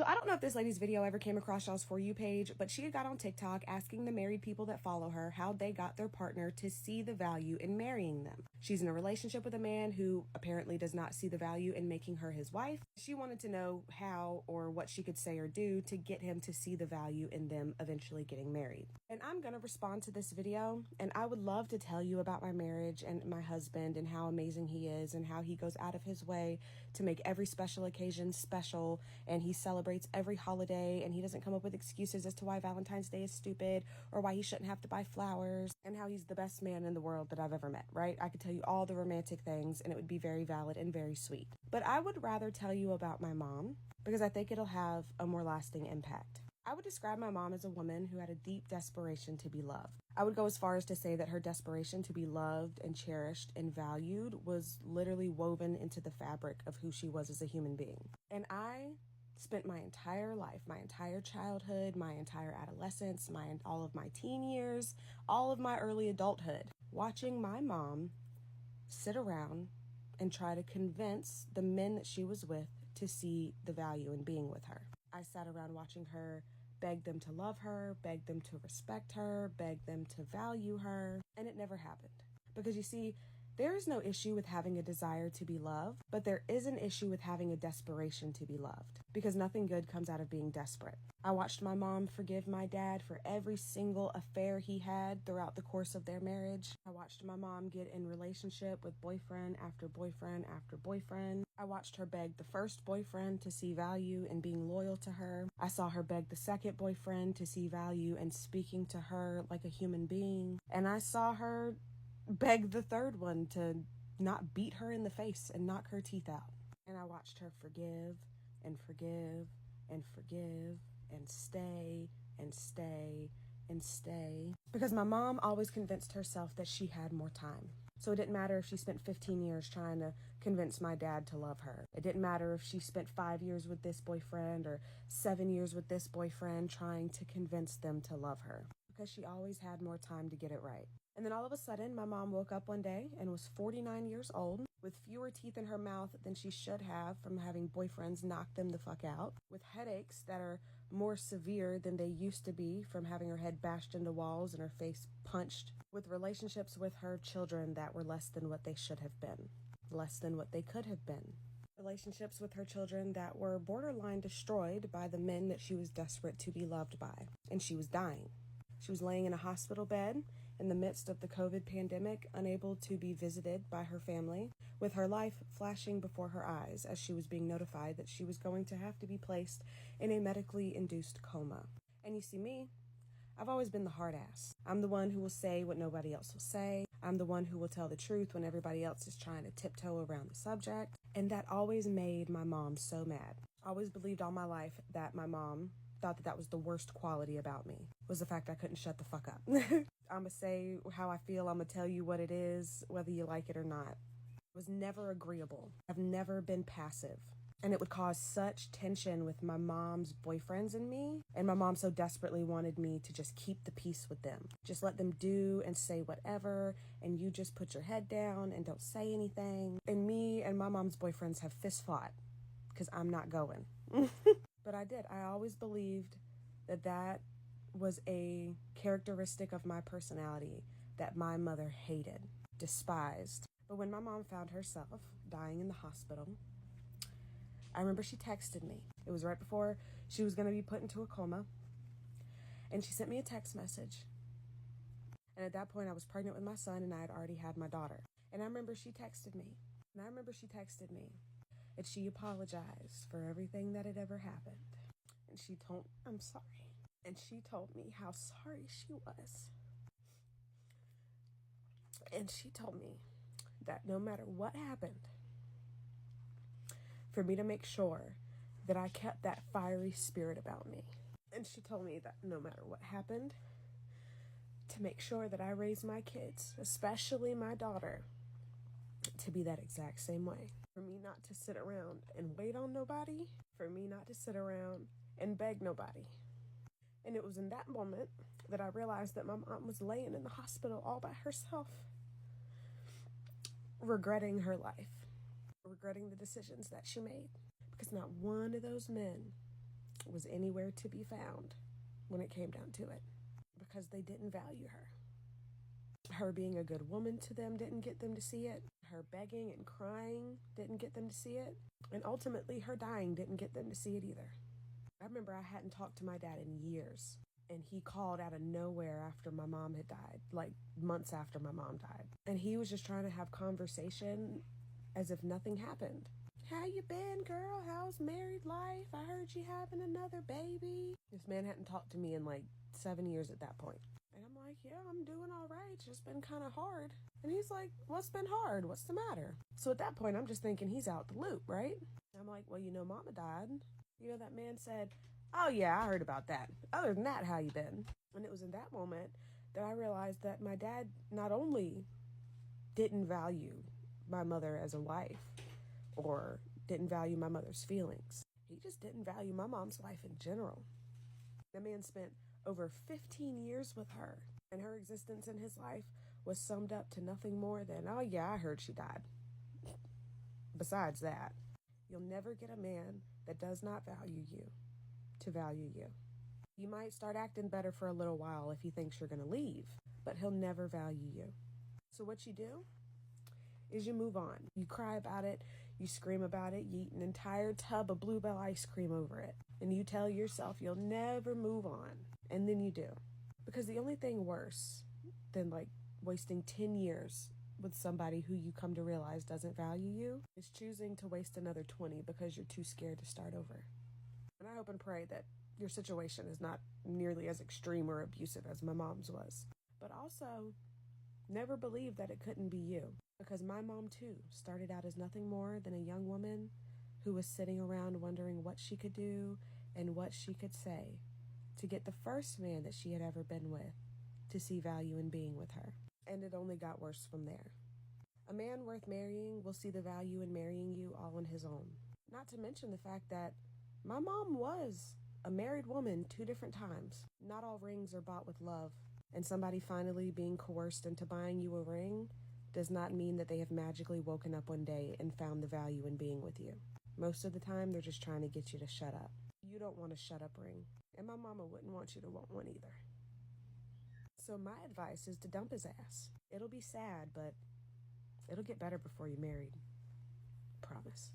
So I don't know if this lady's video ever came across y'all's For You page, but she had got on TikTok asking the married people that follow her how they got their partner to see the value in marrying them. She's in a relationship with a man who apparently does not see the value in making her his wife. She wanted to know how or what she could say or do to get him to see the value in them eventually getting married. And I'm going to respond to this video, and I would love to tell you about my marriage and my husband and how amazing he is and how he goes out of his way to make every special occasion special, and he celebrates every holiday, and he doesn't come up with excuses as to why Valentine's Day is stupid or why he shouldn't have to buy flowers, and how he's the best man in the world that I've ever met, right? I could tell you all the romantic things and it would be very valid and very sweet. But I would rather tell you about my mom because I think it'll have a more lasting impact. I would describe my mom as a woman who had a deep desperation to be loved. I would go as far as to say that her desperation to be loved and cherished and valued was literally woven into the fabric of who she was as a human being. And I spent my entire life, my entire childhood, my entire adolescence, all of my teen years, all of my early adulthood, watching my mom sit around and try to convince the men that she was with to see the value in being with her. I sat around watching her beg them to love her, beg them to respect her, beg them to value her, and it never happened. Because you see, there is no issue with having a desire to be loved, but there is an issue with having a desperation to be loved, because nothing good comes out of being desperate. I watched my mom forgive my dad for every single affair he had throughout the course of their marriage. I watched my mom get in relationship with boyfriend after boyfriend after boyfriend. I watched her beg the first boyfriend to see value in being loyal to her. I saw her beg the second boyfriend to see value in speaking to her like a human being. And I saw her beg the third one to not beat her in the face and knock her teeth out. And I watched her forgive and forgive and forgive and stay and stay and stay. Because my mom always convinced herself that she had more time. So it didn't matter if she spent 15 years trying to convince my dad to love her. It didn't matter if she spent 5 years with this boyfriend or 7 years with this boyfriend trying to convince them to love her. Because she always had more time to get it right. And then all of a sudden, my mom woke up one day and was 49 years old, with fewer teeth in her mouth than she should have from having boyfriends knock them the fuck out, with headaches that are more severe than they used to be from having her head bashed into walls and her face punched, with relationships with her children that were less than what they should have been, less than what they could have been. Relationships with her children that were borderline destroyed by the men that she was desperate to be loved by, and she was dying. She was laying in a hospital bed in the midst of the COVID pandemic, unable to be visited by her family, with her life flashing before her eyes as she was being notified that she was going to have to be placed in a medically induced coma. And you see me, I've always been the hard ass. I'm the one who will say what nobody else will say. I'm the one who will tell the truth when everybody else is trying to tiptoe around the subject. And that always made my mom so mad. I always believed all my life that my mom thought that was the worst quality about me, was the fact I couldn't shut the fuck up. I'm gonna say how I feel, I'm gonna tell you what it is, whether you like it or not. I was never agreeable. I've never been passive. And it would cause such tension with my mom's boyfriends and me. And my mom so desperately wanted me to just keep the peace with them. Just let them do and say whatever, and you just put your head down and don't say anything. And me and my mom's boyfriends have fist fought because I'm not going. But I did. I always believed that was a characteristic of my personality that my mother hated, despised. But when my mom found herself dying in the hospital, I remember she texted me. It was right before she was going to be put into a coma. And she sent me a text message. And at that point, I was pregnant with my son and I had already had my daughter. And I remember she texted me. And she apologized for everything that had ever happened. And I'm sorry. And she told me how sorry she was. And she told me that no matter what happened, for me to make sure that I kept that fiery spirit about me. And she told me that no matter what happened, to make sure that I raised my kids, especially my daughter, to be that exact same way. For me not to sit around and wait on nobody. For me not to sit around and beg nobody. And it was in that moment that I realized that my mom was laying in the hospital all by herself, regretting her life, regretting the decisions that she made. Because not one of those men was anywhere to be found when it came down to it, because they didn't value her. Her being a good woman to them didn't get them to see it. Her begging and crying didn't get them to see it. And ultimately, her dying didn't get them to see it either. I remember I hadn't talked to my dad in years, and he called out of nowhere after my mom had died, like months after my mom died. And he was just trying to have conversation as if nothing happened. How you been, girl? How's married life? I heard you having another baby. This man hadn't talked to me in like 7 years at that point. And I'm like, yeah, I'm doing all right. It's just been kind of hard. And he's like, what's been hard? What's the matter? So at that point, I'm just thinking he's out the loop, right? I'm like, well, mama died. That man said, oh yeah, I heard about that. Other than that, how you been? And it was in that moment that I realized that my dad not only didn't value my mother as a wife or didn't value my mother's feelings, he just didn't value my mom's life in general. The man spent over 15 years with her, and her existence in his life was summed up to nothing more than, oh yeah, I heard she died. Besides that, you'll never get a man that does not value you to value you. You might start acting better for a little while if he thinks you're going to leave, but he'll never value you. So what you do is you move on. You cry about it, you scream about it, you eat an entire tub of Bluebell ice cream over it, and you tell yourself you'll never move on, and then you do. Because the only thing worse than wasting 10 years with somebody who you come to realize doesn't value you is choosing to waste another 20 because you're too scared to start over. And I hope and pray that your situation is not nearly as extreme or abusive as my mom's was. But also, never believe that it couldn't be you. Because my mom, too, started out as nothing more than a young woman who was sitting around wondering what she could do and what she could say to get the first man that she had ever been with to see value in being with her. And it only got worse from there. A man worth marrying will see the value in marrying you all on his own. Not to mention the fact that my mom was a married woman 2 different times. Not all rings are bought with love. And somebody finally being coerced into buying you a ring does not mean that they have magically woken up one day and found the value in being with you. Most of the time, they're just trying to get you to shut up. You don't want a shut up ring. And my mama wouldn't want you to want one either. So my advice is to dump his ass. It'll be sad, but it'll get better before you're married. Promise.